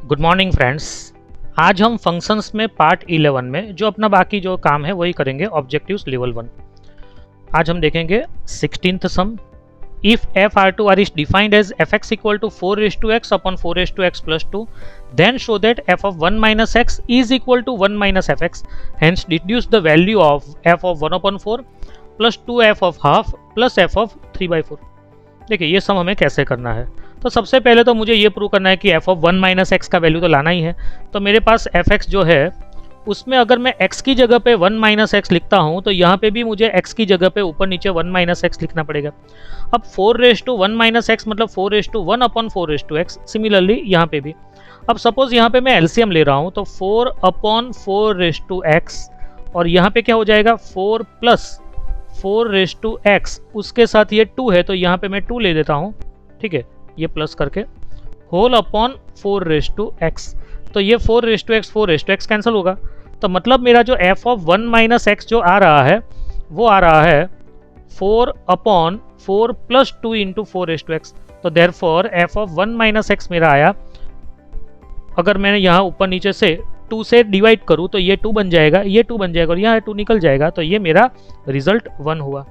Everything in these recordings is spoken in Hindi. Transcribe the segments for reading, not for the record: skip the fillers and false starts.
Good morning friends. आज हम फंक्शंस में पार्ट 11 में जो अपना बाकी जो काम है वही करेंगे, ऑब्जेक्टिव्स लेवल 1। आज हम देखेंगे 16th sum. If f R to R is defined as f x equal to 4x upon 4x plus 2 then show that f of 1 minus x is equal to 1 minus f x, hence deduce the value of f of 1 upon 4 plus 2 f of half plus f of 3/4। देखिए ये सम हमें कैसे करना है। तो सबसे पहले तो मुझे ये प्रूव करना है कि एफ ऑफ 1 माइनस एक्स का वैल्यू तो लाना ही है। तो मेरे पास एफ एक्स जो है उसमें अगर मैं x की जगह पे 1 माइनस एक्स लिखता हूँ तो यहाँ पे भी मुझे x की जगह पे ऊपर नीचे 1 माइनस एक्स लिखना पड़ेगा। अब 4:1 माइनस एक्स मतलब 4:1 अपॉन 4:x। सिमिलरली यहाँ पे भी अब सपोज यहाँ पे मैं एलसीएम ले रहा हूँ तो 4 अपॉन 4:x और यहाँ पे क्या हो जाएगा 4 प्लस 4:x, उसके साथ ये 2 है तो यहाँ पे मैं 2 ले देता हूँ, ठीक है, ये प्लस करके होल अपॉन 4:x। तो ये 4:x कैंसिल होगा। तो मतलब मेरा जो f ऑफ 1 माइनस एक्स जो आ रहा है वो आ रहा है 4 अपॉन 4 प्लस 2 इंटू 4:x। तो therefore f of 1 minus x मेरा आया, अगर मैंने यहाँ ऊपर नीचे से 2 से डिवाइड करूँ तो ये 2 बन जाएगा, ये 2 बन जाएगा और यहाँ 2 निकल जाएगा। तो ये मेरा रिजल्ट 1 हुआ।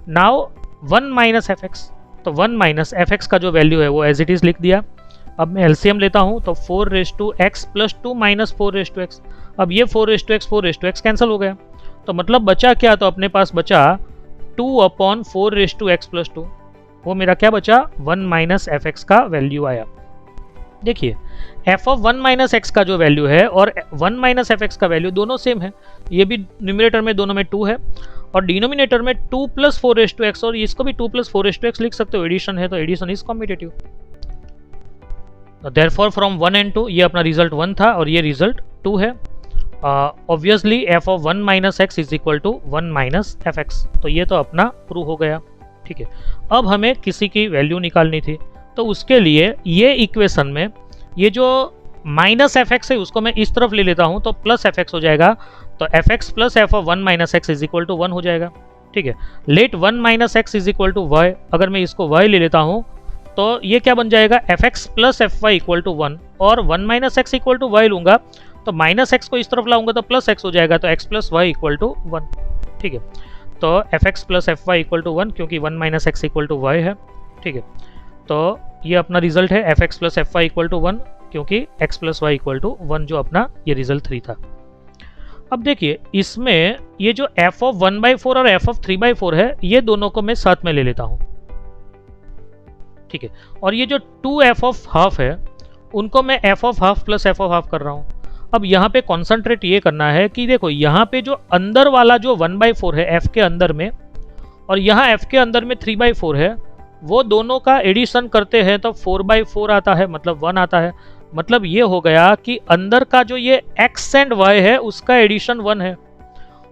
नाउ 1 माइनस एफ एक्स, तो 1 माइनस एफ एक्स का जो वैल्यू है वो एज इट इज लिख दिया। अब मैं एलसीएम लेता हूँ तो 4:x प्लस 2 माइनस 4:x। अब ये 4:x कैंसिल हो गया। तो मतलब बचा क्या, तो अपने पास बचा 2 अपॉन 4:x प्लस 2। वो मेरा क्या बचा 1 माइनस एफ एक्स का वैल्यू आया। देखिए एफ ऑफ 1 माइनस एक्स का जो वैल्यू है और 1 माइनस एफ एक्स का वैल्यू दोनों सेम है। ये भी न्यूमरेटर में दोनों में 2 है और डिनोमिनेटर में 2 प्लस 4:x और इसको भी 2 प्लस 4:x लिख सकते हो। एडिशन है तो addition is commutative. Therefore from 1 and 2 ये अपना रिजल्ट 1 था और ये रिजल्ट 2 है। Obviously f of 1 minus x is equal to 1 minus f x. तो ये तो अपना प्रूव हो गया, ठीक है। अब हमें किसी की वैल्यू निकालनी थी तो उसके लिए ये इक्वेशन में ये जो माइनस एफ एक्स है उसको मैं इस तरफ ले लेता हूँ तो प्लस एफ एक्स हो जाएगा। तो f x plus f of 1 minus x is equal to 1 हो जाएगा, ठीक है। Let 1 minus x is equal to y, अगर मैं इसको वाई ले लेता हूँ तो ये क्या बन जाएगा f x plus f y equal to 1 और 1 minus x equal to y लूंगा तो माइनस एक्स को इस तरफ लाऊंगा तो प्लस एक्स हो जाएगा। तो x plus y equal to 1, ठीक है। तो f x plus f y equal to 1 क्योंकि 1 minus x equal to y है, ठीक है। तो ये अपना रिजल्ट है f x plus f y equal to 1 क्योंकि x plus y equal to 1 जो अपना ये रिजल्ट 3 था। अब देखिए इसमें ये जो एफ ऑफ 1/4 और एफ ऑफ 3/4 है ये दोनों को मैं साथ में ले लेता हूं, ठीक है। और ये जो 2 एफ ऑफ हाफ है उनको मैं F of half plus f of half कर रहा हूं। अब यहाँ पे कॉन्सेंट्रेट ये करना है कि देखो यहाँ पे जो अंदर वाला जो 1/4 है एफ के अंदर में और यहाँ एफ के अंदर में 3/4 है, वो दोनों का एडिशन करते हैं तो 4/4 आता है, मतलब 1 आता है। मतलब ये हो गया कि अंदर का जो ये x एंड y है उसका एडिशन 1 है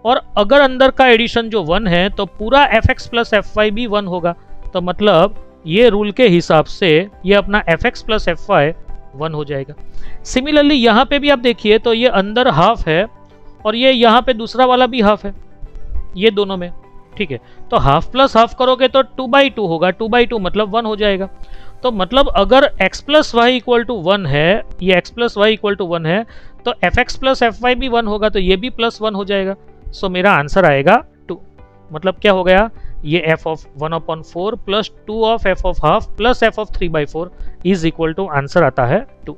और अगर अंदर का एडिशन जो 1 है तो पूरा f x plus f y भी 1 होगा। तो मतलब ये रूल के हिसाब से ये अपना f x plus f y 1 हो जाएगा। सिमिलरली यहाँ पे भी आप देखिए तो ये अंदर हाफ है और ये यहाँ पे दूसरा वाला भी हाफ है, ये दोनों में, ठीक है। तो हाफ प्लस हाफ करोगे तो 2/2 होगा, 2/2 मतलब 1 हो जाएगा। तो मतलब अगर x plus y equal to 1 है, ये x plus y equal to 1 है तो f x plus f y भी 1 होगा तो ये भी प्लस 1 हो जाएगा। सो मेरा आंसर आएगा 2। मतलब क्या हो गया, ये f of 1/4 plus 2 of f of half plus f of 3/4 is equal to answer आता है 2।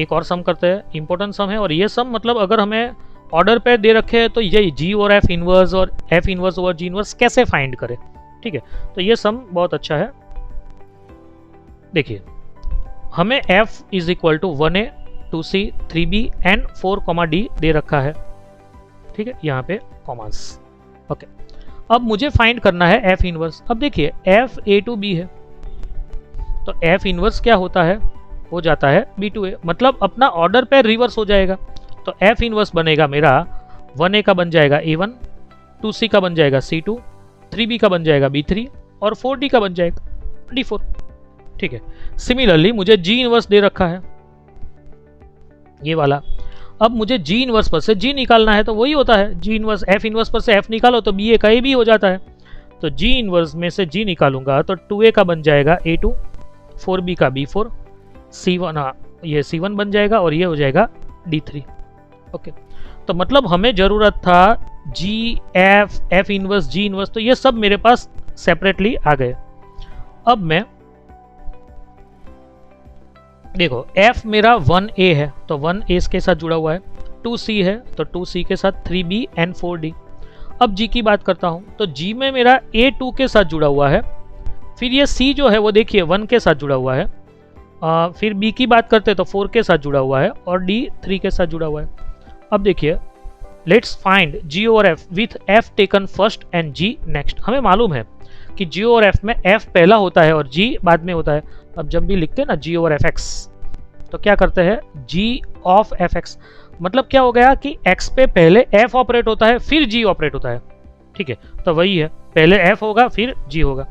एक और सम करते हैं, इंपॉर्टेंट सम है और ये सम मतलब अगर हमें ऑर्डर पे दे रखे हैं तो ये जी और एफ इनवर्स और F inverse over g inverse कैसे फाइंड करें, ठीक है। तो ये सम बहुत अच्छा है। देखिए हमें f is equal to 1a 2c 3b and 4, d दे रखा है, ठीक है, यहाँ पे कॉमास, ओके। अब मुझे फाइंड करना है f इनवर्स। अब देखिए f a to b है तो f इनवर्स क्या होता है, हो जाता है b to a, मतलब अपना ऑर्डर पे रिवर्स हो जाएगा। तो f इनवर्स बनेगा मेरा 1a का बन जाएगा a1, 2c का बन जाएगा c2, 3b का बन जाएगा b3 और 4d का बन जाएगा d4, ठीक है। सिमिलरली मुझे g इनवर्स दे रखा है ये वाला। अब मुझे g इनवर्स पर से g निकालना है तो वही होता है g इनवर्स f इनवर्स पर से f निकालो तो ba का a भी हो जाता है। तो g इनवर्स में से g निकालूंगा तो 2a का बन जाएगा a2, 4b का b4 C1, ये C1 बन जाएगा और ये हो जाएगा D3। ओके, तो मतलब हमें ज़रूरत था G, F inverse, G inverse, तो ये सब मेरे पास सेपरेटली आ गए। अब मैं देखो F मेरा 1A है तो 1A के साथ जुड़ा हुआ है, 2C है तो 2C के साथ 3B and 4D। अब G की बात करता हूँ तो G में मेरा A 2 के साथ जुड़ा हुआ है, फिर ये C जो है वो देखिए 1 के साथ जुड़ा हुआ है, फिर B की बात करते हैं तो 4 के साथ जुड़ा हुआ है और D 3 के साथ जुड़ा हुआ है। अब देखिए लेट्स फाइंड G और F with F taken first and G next. हमें मालूम है कि G और F में F पहला होता है और G बाद में होता है। अब जब भी लिखते हैं ना G ओवर Fx तो क्या करते हैं G ऑफ Fx, मतलब क्या हो गया कि x पे पहले F ऑपरेट होता है फिर G ऑपरेट होता है। ठीक है, तो वही है, पहले F होगा फिर G होगा।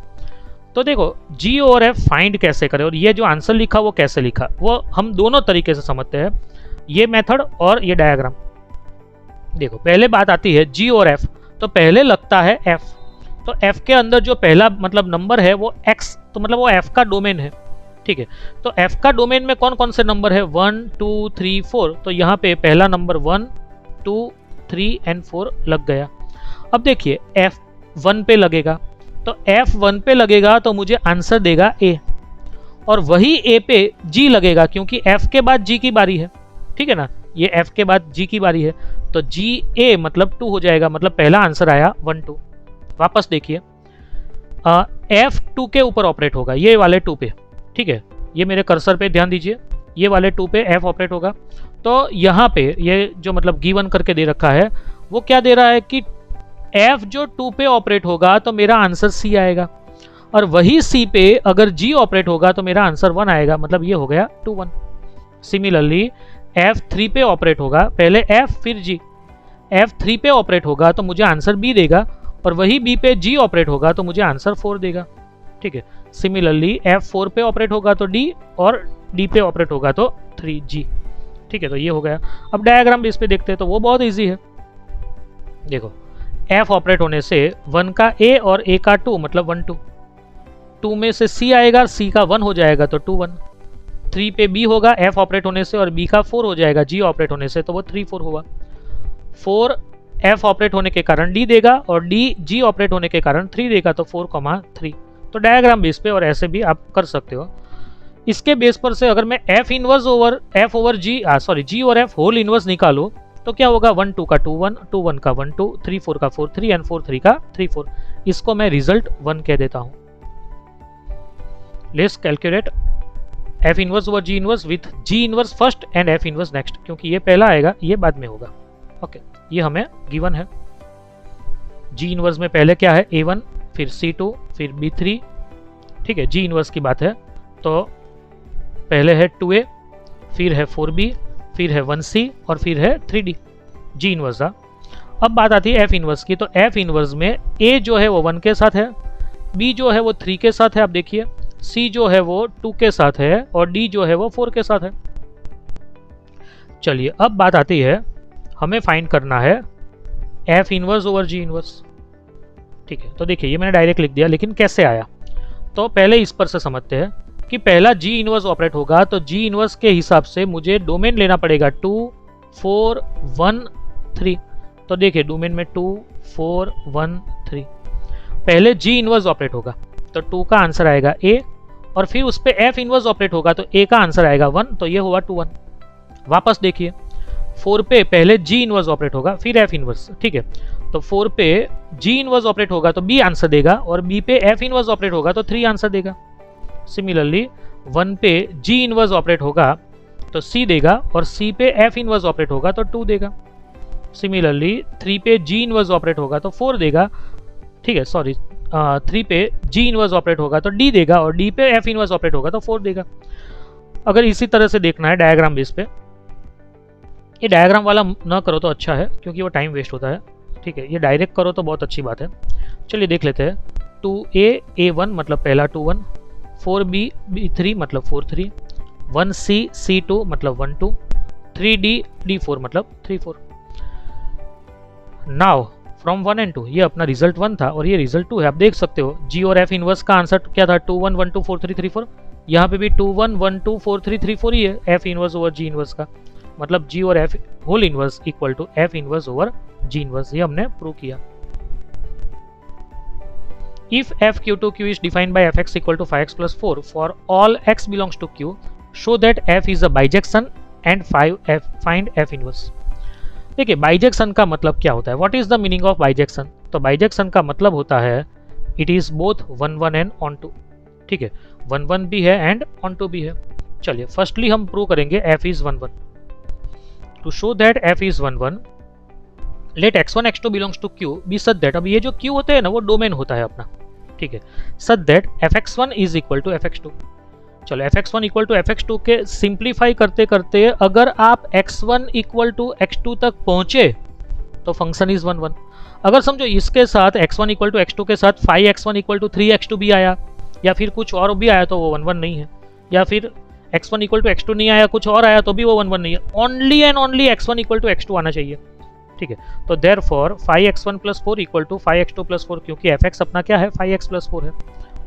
तो देखो G और F फाइंड कैसे करें और ये जो आंसर लिखा वो कैसे लिखा, वो हम दोनों तरीके से समझते हैं, ये मेथड और ये डायग्राम। देखो पहले बात आती है G और F, तो पहले लगता है F, तो F के अंदर जो पहला मतलब नंबर है वो X, तो मतलब वो F का डोमेन है। ठीक है, तो F का डोमेन में कौन कौन से नंबर है 1 2 3 4, तो यहाँ पे पहला नंबर 1 2 3 एंड 4 लग गया। अब देखिए F 1 पे लगेगा, तो F 1 पे लगेगा तो मुझे आंसर देगा A, और वही A पे G लगेगा क्योंकि F के बाद G की बारी है। ठीक है ना, ये F के बाद G की बारी है तो G A मतलब 2 हो जाएगा, मतलब पहला आंसर आया 1 2। वापस देखिए F 2 के ऊपर ऑपरेट होगा, ये वाले 2 पे। ठीक है, ये मेरे कर्सर पे ध्यान दीजिए, ये वाले 2 पे F ऑपरेट होगा, तो यहाँ पे ये जो मतलब गिवन करके दे रखा है वो क्या दे रहा है कि F जो 2 पे ऑपरेट होगा तो मेरा आंसर C आएगा, और वही C पे अगर G ऑपरेट होगा तो मेरा आंसर 1 आएगा, मतलब ये हो गया 2 1। सिमिलरली F 3 पे ऑपरेट होगा, पहले F फिर G, F 3 पे ऑपरेट होगा तो मुझे आंसर B देगा, और वही B पे G ऑपरेट होगा तो मुझे आंसर 4 देगा। ठीक है, सिमिलरली F 4 पे ऑपरेट होगा तो D, और D पे ऑपरेट होगा तो 3G। ठीक है, तो ये हो गया। अब डायग्राम बेस पे देखते हैं तो वो बहुत इजी है। देखो F ऑपरेट होने से 1 का A और A का 2 मतलब 1 2, 2 में से C आएगा, C का 1 हो जाएगा तो 2 1, 3 पे B होगा F ऑपरेट होने से और B का 4 हो जाएगा G ऑपरेट होने से, तो वो 3 4 होगा। 4 F ऑपरेट होने के कारण D देगा और D G ऑपरेट होने के कारण 3 देगा, तो 4 3। तो डायग्राम बेस पे और ऐसे भी आप कर सकते हो। इसके बेस पर से अगर मैं F inverse over F over G G और F होल इनवर्स निकालो तो क्या होगा 1 2 का 2 1, 2 1 का 1 2, 3 4 का 4 3 एंड 4 3 का 3 4। इसको मैं रिजल्ट 1 कह देता हूं। Let's calculate F inverse over G inverse with G inverse first and F inverse next, क्योंकि ये पहला आएगा ये बाद में होगा। ओके, ये हमें गिवन है। G इनवर्स में पहले क्या है A1, फिर C2, फिर B3। ठीक है, G इनवर्स की बात है तो पहले है 2A, फिर है 4B, फिर है 1C और फिर है 3D। G इनवर्स था। अब बात आती है F इनवर्स की, तो F इनवर्स में A जो है वो 1 के साथ है, B जो है वो 3 के साथ है, आप देखिए C जो है वो 2 के साथ है और D जो है वो 4 के साथ है। चलिए अब बात आती है, हमें फाइंड करना है F inverse over G inverse. ठीक है, तो देखिए ये मैंने डायरेक्ट लिख दिया, लेकिन कैसे आया तो पहले इस पर से समझते हैं कि पहला G इनवर्स ऑपरेट होगा तो G इनवर्स के हिसाब से मुझे डोमेन लेना पड़ेगा 2 4 1 3। तो देखिए डोमेन में 2 4 1 3, पहले G इनवर्स ऑपरेट होगा तो 2 का आंसर आएगा A, और फिर उस पर F इनवर्स ऑपरेट होगा तो A का आंसर आएगा 1, तो ये हुआ 2 1। वापस देखिए 4 पे पहले G इनवर्स ऑपरेट होगा फिर F इनवर्स। ठीक है, तो 4 पे G इनवर्स ऑपरेट होगा तो B आंसर देगा, और B पे F इनवर्स ऑपरेट होगा तो 3 आंसर देगा। सिमिलरली 1 पे G इनवर्स ऑपरेट होगा तो C देगा, और C पे F इनवर्स ऑपरेट होगा तो 2 देगा। सिमिलरली 3 पे G इनवर्स ऑपरेट होगा तो 4 देगा। ठीक है, सॉरी 3 पे G इनवर्स ऑपरेट होगा तो D देगा, और D पे F इनवर्स ऑपरेट होगा तो 4 देगा। अगर इसी तरह से देखना है डायग्राम बेस पे, ये डायग्राम वाला ना करो तो अच्छा है क्योंकि वो टाइम वेस्ट होता है। ठीक है, ये डायरेक्ट करो तो बहुत अच्छी बात है। चलिए देख लेते हैं। 2A A1 मतलब पहला 2 1, 4B B3 मतलब 4 3, 1C C2 मतलब 1 2, 3D D4 मतलब 3 4। नाउ फ्रॉम 1 एंड 2, ये अपना रिजल्ट 1 था और ये रिजल्ट 2 है। आप देख सकते हो G और F इनवर्स का आंसर क्या था 2 1 1 2 4 3 3 4। यहाँ पे भी 2 1 1 2 4 3 3 4 ही है f inverse over g inverse का, मतलब जी और f whole inverse equal to f inverse over g inverse, ये हमने प्रूव किया। If f q2q is defined by fx equal to 5x plus 4 for all x belongs to q, show that f is a bijection and find f inverse। देखिए बाइजेक्शन का मतलब क्या होता है, what is the meaning of bijection? तो बाइजेक्शन का मतलब होता है it is both 1 1 and onto. ठीक है, 1 1 भी है एंड ऑन टू भी है। चलिए फर्स्टली हम प्रूव करेंगे f is 1 1। To show that f is 1 1, let x1 x2 belongs to q be such that, अब ये जो q होते हैं ना वो डोमेन होता है अपना। ठीक है, such that fx1 is equal to fx2। चलो fx1 इक्वल टू fx2 के सिंप्लीफाई करते करते अगर आप x1 इक्वल टू x2 तक पहुंचे तो फंक्शन इज 1 1। अगर समझो इसके साथ x1 इक्वल टू x2 के साथ 5x1 इक्वल टू 3x2 भी आया या फिर कुछ और भी आया तो वो 1 1 नहीं है, या फिर x1 इक्वल टू x2 नहीं आया कुछ और आया तो भी वो 1 1 नहीं है, only and only x1 equal to x2 आना चाहिए। ठीक है, तो therefore 5x1 plus 4 equal to 5x2 plus 4, क्योंकि fx अपना क्या है 5x प्लस 4 है,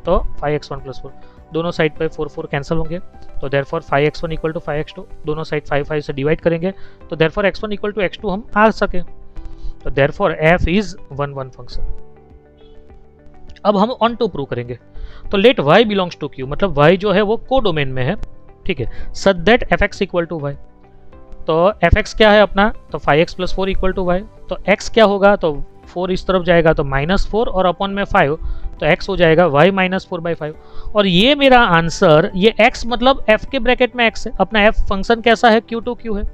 तो 5x1 प्लस 4 दोनों साइड पे 4 4 कैंसिल होंगे, तो therefore 5x1 equal to 5x2 दोनों साइड 5 5 से डिवाइड करेंगे, तो therefore x1 equal to x2 हम आ सके, तो देयरफॉर f इज 1 1 फंक्शन। अब हम ऑन टू प्रूव करेंगे, तो let y belongs to q, मतलब y जो है वो को डोमेन में है। ठीक है, such that fx equal to y, तो fx क्या है अपना, तो 5x plus 4 equal to y, तो x क्या होगा, तो 4 इस तरफ जाएगा तो -4 और अपॉन में 5, तो x हो जाएगा y माइनस 4/5। और ये मेरा आंसर, ये x मतलब f के ब्रैकेट में x है, अपना f फंक्शन कैसा है q2 q है।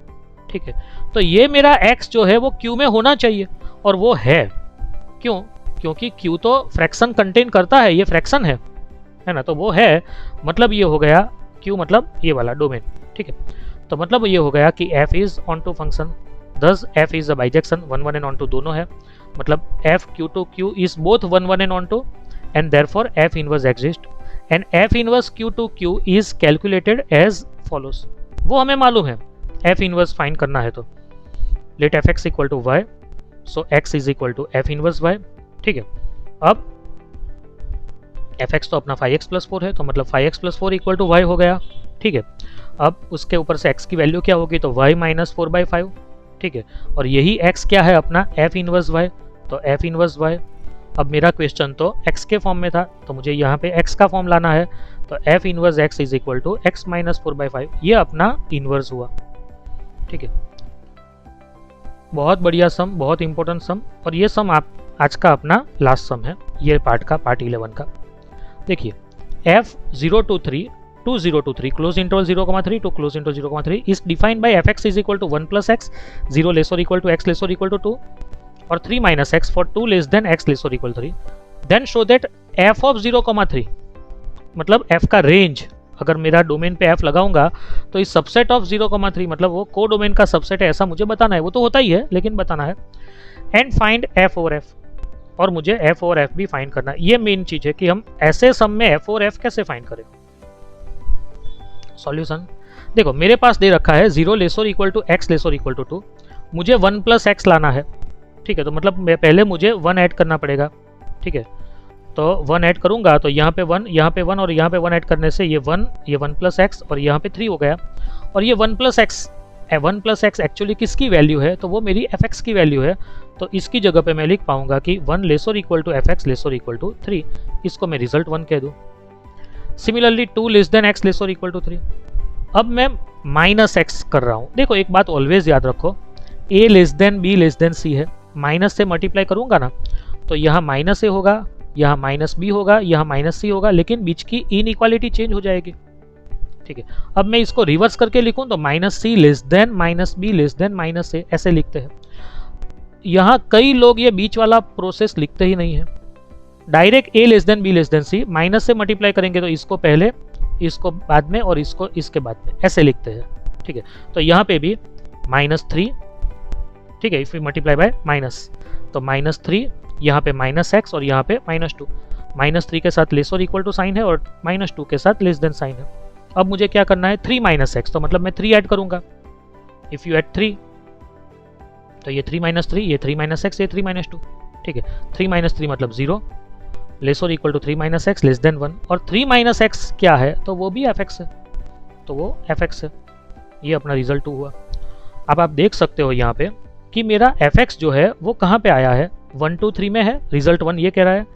ठीक है, तो ये मेरा x जो है वो q में होना चाहिए और वो है, क्यों? क्योंकि q तो फ्रैक्शन कंटेन करता है, ये फ्रैक्शन है ना, तो वो है, मतलब ये हो गया q मतलब ये वाला डोमेन। ठीक है, तो मतलब ये हो गया कि f is onto function, thus f is a bijection, 1 1 and onto दोनों है, मतलब f q2 q is both 1 1 and onto, and therefore f inverse exist, and f inverse q2 q is calculated as follows. वो हमें मालूम है, f इनवर्स फाइंड करना है तो let fx equal to y, so x is equal to f inverse y। ठीक है, अब fx तो अपना 5x प्लस 4 है, तो मतलब 5x plus 4 equal to y हो गया। ठीक है, अब उसके ऊपर से x की वैल्यू क्या होगी, तो y माइनस 4/5। ठीक है, और यही x क्या है अपना f इनवर्स y, तो f इनवर्स y। अब मेरा क्वेश्चन तो x के फॉर्म में था, तो मुझे यहाँ पे x का फॉर्म लाना है, तो f inverse x is equal to x minus 4/5, ये अपना इनवर्स हुआ। ठीक है, बहुत बढ़िया सम, बहुत इंपॉर्टेंट सम, और ये सम आप आज का अपना लास्ट सम है, ये पार्ट का, पार्ट 11 का। देखिए f 0 to 3 to 0 to 3 close interval 0,3 to close interval 0,3 is defined by fx is equal to 1 plus x, 0 less और इक्वल टू x लेस और इक्वल टू 2 और 3 minus x for 2 less than x less और equal 3। Then show that f of 0,3, मतलब f का रेंज, अगर मेरा डोमेन पे f लगाऊंगा तो इस सबसेट ऑफ 0,3 मतलब वो को डोमेन का सबसेट है, ऐसा मुझे बताना है, वो तो होता ही है लेकिन बताना है। And find f over f, और मुझे f और f भी फाइंड करना है। ये मेन चीज है कि हम ऐसे सम में f और f कैसे फाइंड करें। सॉल्यूशन देखो, मेरे पास दे रखा है 0 लेस और इक्वल टू x लेस और इक्वल टू 2, मुझे 1 प्लस x लाना है। ठीक है, तो मतलब मैं पहले मुझे 1 ऐड करना पड़ेगा। ठीक है, तो 1 ऐड करूंगा तो यहाँ पे 1, यहाँ पे 1 और यहाँ पे 1 ऐड करने से ये 1 प्लस x और यहाँ पे 3 हो गया, और ये 1 प्लस x एक्चुअली किसकी वैल्यू है, तो वो मेरी fx की वैल्यू है, तो इसकी जगह पे मैं लिख पाऊंगा कि 1 लेस और इक्वल टू fx लेस और इक्वल टू 3, इसको मैं रिजल्ट 1 कह दूं। Similarly 2 less than x less और इक्वल टू 3, अब मैं माइनस x कर रहा हूं। देखो एक बात ऑलवेज याद रखो, a less than b less than c है, माइनस से मल्टीप्लाई करूंगा ना तो यहाँ माइनस a होगा, यहाँ माइनस b होगा, यहाँ माइनस c होगा, लेकिन बीच की इनइक्वालिटी चेंज हो जाएगी। ठीक है, अब मैं इसको रिवर्स करके लिखूं तो minus c less than minus b less than minus a, ऐसे लिखते हैं। यहाँ कई लोग ये बीच वाला प्रोसेस लिखते ही नहीं है, direct a less than b less than c, minus से मल्टीप्लाई करेंगे तो इसको पहले, इसको बाद में और इसको इसके बाद में, ऐसे लिखते हैं। ठीक है, तो यहाँ पे भी -3, ठीक है, if we multiply by minus, तो -3, यहाँ पे -x और यहाँ पे -2, -3 के साथ लेस और इक्वल टू साइन है और -2 के साथ लेस देन साइन है। अब मुझे क्या करना है, 3 x, तो मतलब मैं 3 ऐड करूंगा। इफ यू ऐड 3, तो ये 3 - 3, ये 3 - x, ये 3 - 2। ठीक है, 3 - 3 मतलब 0, लेस और equal to 3 minus x less than 1, और 3 माइनस एक्स क्या है, तो वो भी एफ एक्स है, तो वो एफ एक्स है। ये अपना रिजल्ट 2 हुआ। अब आप देख सकते हो यहाँ पे कि मेरा एफ एक्स जो है वो कहाँ पे आया है, 1 2 3 में है, रिजल्ट 1 ये कह रहा है,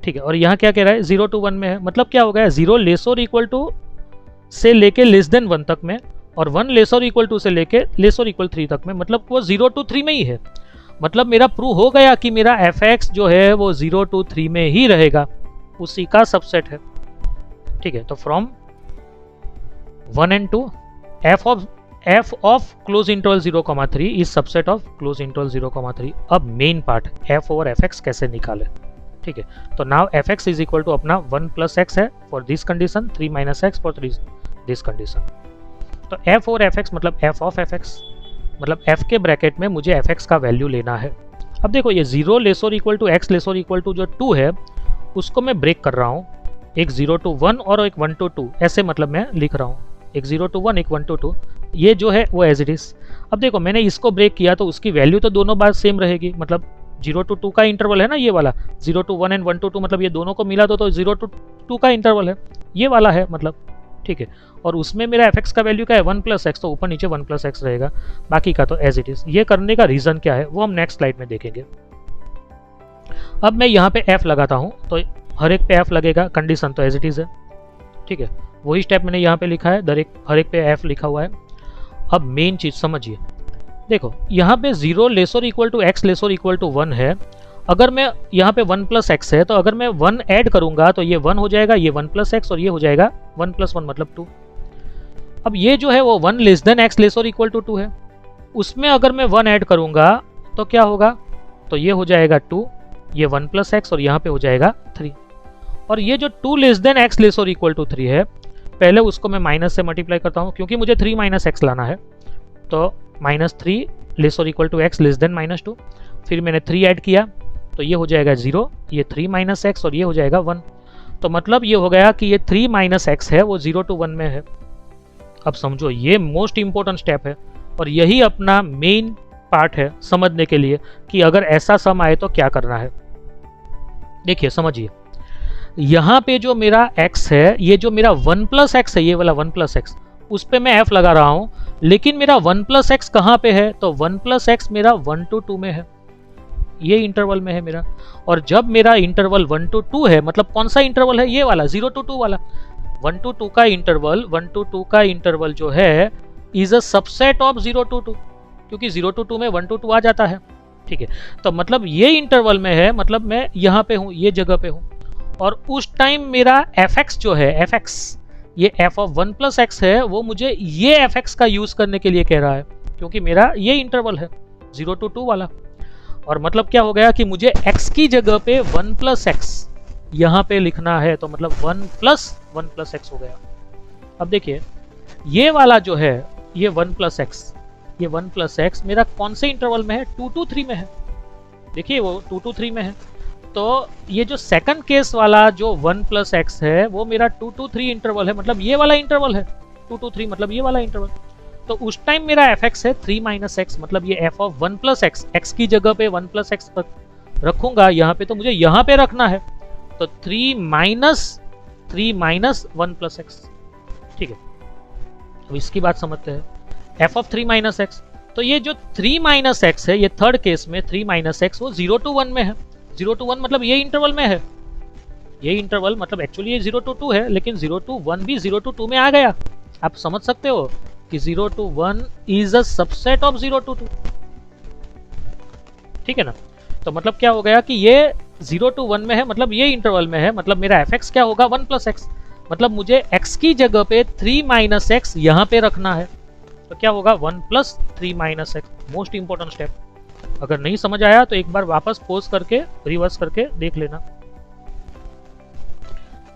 ठीक है। और यहाँ क्या कह रहा है, 0 to 1 में है, मतलब क्या हो गया, 0 लेस और इक्वल टू से लेके लेस देन 1 तक में, और 1 लेस और इक्वल टू से लेके लेस और इक्वल 3 तक में, मतलब वो 0 to 3 में ही है। मतलब मेरा प्रूव हो गया कि मेरा एफ एक्स जो है वो 0 to 3 में ही रहेगा, उसी का सबसेट है, ठीक है। तो from 1 and 2 f of close interval 0,3 is subset of close interval 0,3। अब main part f over f x कैसे निकाले, ठीक है। तो now f x is equal to अपना 1 प्लस एक्स है for this condition, 3 minus x for this condition. तो एफ ओवर एफ एक्स मतलब एफ ऑफ एफ एक्स, मतलब एफ के ब्रैकेट में मुझे एफ एक्स का वैल्यू लेना है। अब देखो ये 0 लेस और इक्वल टू एक्स लेस और इक्वल टू जो 2 है उसको मैं ब्रेक कर रहा हूँ, एक 0 to 1 और एक 1 to 2, ऐसे मतलब मैं लिख रहा हूँ, एक 0 to 1 एक 1 to 2, ये जो है वो एज इट इज। अब देखो मैंने इसको ब्रेक किया तो उसकी वैल्यू तो दोनों बार सेम रहेगी, मतलब 0 to 2 का इंटरवल है ना ये वाला, 0 to 1 एंड 1 to 2, मतलब ये दोनों को मिला तो 0 to 2 का इंटरवल है, ये वाला है मतलब, ठीक है। और उसमें मेरा एफ एक्स का वैल्यू क्या है, 1 प्लस एक्स, तो ऊपर नीचे 1 प्लस एक्स रहेगा, बाकी का तो एज इट इज। ये करने का रीजन क्या है वो हम नेक्स्ट स्लाइड में देखेंगे। अब मैं यहाँ पे एफ लगाता हूँ तो हर एक पे एफ लगेगा, कंडीशन तो एज इट इज है, ठीक है। वही स्टेप मैंने यहाँ पे लिखा है, हर एक पे एफ लिखा हुआ है। अब मेन चीज समझिए, देखो यहाँ पे 0 लेस और इक्वल टू एक्स लेस और इक्वल टू 1 है, अगर मैं यहाँ पे 1 प्लस एक्स है तो अगर मैं 1 ऐड करूंगा तो ये 1 हो जाएगा, ये 1 प्लस एक्स, और ये हो जाएगा 1 प्लस 1 मतलब 2। अब ये जो है वो 1 लेस देन एक्स लेस और इक्वल टू 2 है, उसमें अगर मैं 1 ऐड करूंगा तो क्या होगा, तो ये हो जाएगा 2, ये 1 प्लस एक्स, और यहाँ पे हो जाएगा 3। और ये जो 2 लेस देन एक्स लेस और इक्वल टू 3 है, पहले उसको मैं माइनस से मल्टीप्लाई करता हूँ क्योंकि मुझे 3 माइनस एक्स लाना है, तो -3 लेस और equal to x less than -2, फिर मैंने 3 ऐड किया तो ये हो जाएगा 0, ये 3 माइनस एक्स, और ये हो जाएगा 1। तो मतलब ये हो गया कि ये 3 माइनस एक्स है वो 0 to 1 में है। अब समझो ये मोस्ट इंपॉर्टेंट स्टेप है और यही अपना मेन पार्ट है समझने के लिए कि अगर ऐसा सम आए तो क्या करना है। देखिए समझिए, यहाँ पे जो मेरा x है, ये जो मेरा 1 प्लस एक्स है, ये वाला 1 प्लस एक्स, उस पे मैं f लगा रहा हूँ, लेकिन मेरा 1 प्लस एक्स कहाँ पे है, तो 1 प्लस एक्स मेरा 1 to 2 में है, ये इंटरवल में है मेरा। और जब मेरा इंटरवल 1 to 2 है, मतलब कौन सा इंटरवल है, ये वाला 0 to 2 वाला, 1 to 2 का इंटरवल, 1 to 2 का इंटरवल जो है is a subset of 0 to 2, क्योंकि 0 to 2 में 1 to 2 आ जाता है, ठीक है। तो मतलब ये इंटरवल में है, मतलब मैं यहाँ पे हूँ, ये जगह पे हूँ, और उस टाइम मेरा एफ एक्स जो है, एफ एक्स ये एफ ऑफ 1 प्लस एक्स है, वो मुझे ये एफ एक्स का यूज करने के लिए कह रहा है, क्योंकि मेरा ये इंटरवल है 0 to 2 वाला। और मतलब क्या हो गया कि मुझे x की जगह पे 1 प्लस एक्स यहाँ पे लिखना है, तो मतलब 1 प्लस एक्स हो गया। अब देखिए ये वाला जो है, ये 1 प्लस एक्स, ये 1 प्लस एक्स मेरा कौन से इंटरवल में है, 2 to 3 में है, देखिए वो 2 to 3 में है। तो ये जो सेकंड केस वाला जो 1 प्लस एक्स है वो मेरा 2 to 3 इंटरवल है, मतलब ये वाला इंटरवल है 2 to 3, मतलब ये वाला इंटरवल। तो उस टाइम मेरा एफ एक्स है 3 माइनस एक्स, मतलब ये F of 1 plus x, x की जगह पे 1 प्लस एक्स रखूंगा यहाँ पे, तो मुझे यहाँ पे रखना है, तो 3 माइनस 1 प्लस एक्स, ठीक है। अब इसकी बात समझते हैं, एफ ऑफ 3 माइनस एक्स, तो ये जो 3 माइनस एक्स है, ये थर्ड केस में 3 माइनस एक्स वो 0 to 1 में है, 0 to 1 मतलब ये इंटरवल में है, ये इंटरवल मतलब एक्चुअली ये 0 to 2 है, लेकिन 0 to 1 भी 0 to 2 में आ गया। आप समझ सकते हो कि 0 to 1 is a subset of 0 to 2, ठीक है ना। तो मतलब क्या हो गया कि ये 0 to 1 में है, मतलब ये इंटरवल में है, मतलब मेरा एफ एक्स क्या होगा 1 प्लस एक्स, मतलब मुझे x की जगह पे 3 माइनस एक्स यहाँ पे रखना है, तो क्या होगा 1 plus 3 minus x. Most important step, अगर नहीं समझ आया तो एक बार वापस पॉज करके रिवर्स करके देख लेना।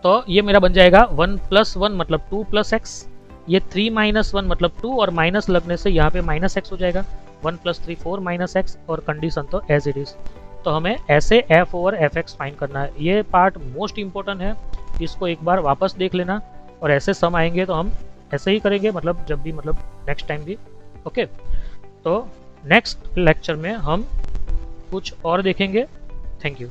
तो ये मेरा बन जाएगा 1 प्लस 1 मतलब 2 प्लस एक्स, ये 3 माइनस 1 मतलब 2, और माइनस लगने से यहाँ पे माइनस एक्स हो जाएगा, 1 प्लस 3 4 माइनस एक्स, और कंडीशन तो एज इट इज। तो हमें ऐसे F over f x find करना है, ये पार्ट मोस्ट इंपॉर्टेंट है, इसको एक बार वापस देख लेना, और ऐसे सम आएंगे तो हम ऐसे ही करेंगे, मतलब जब भी, मतलब नेक्स्ट टाइम भी, ओके। तो नेक्स्ट लेक्चर में हम कुछ और देखेंगे। Thank you.